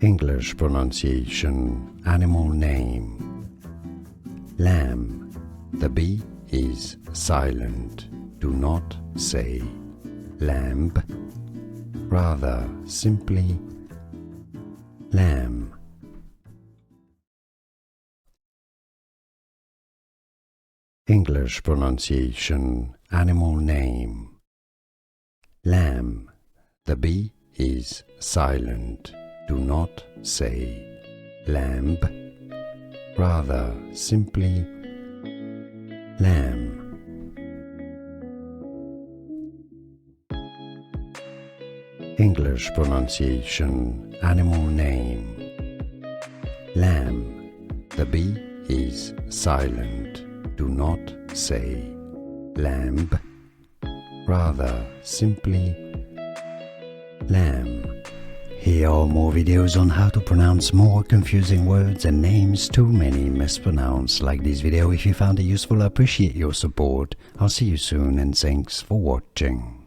English pronunciation, animal name. Lamb. The B is silent. Do not say lamb. Rather simply lamb. English pronunciation, animal name. Lamb. The B is silent. Do not say lamb. Rather simply lamb. English pronunciation, animal name. Lamb. The B is silent. Do not say lamb. Rather simply lamb. Here are more videos on how to pronounce more confusing words and names too many mispronounced. Like this video if you found it useful. I appreciate your support. I'll see you soon and thanks for watching.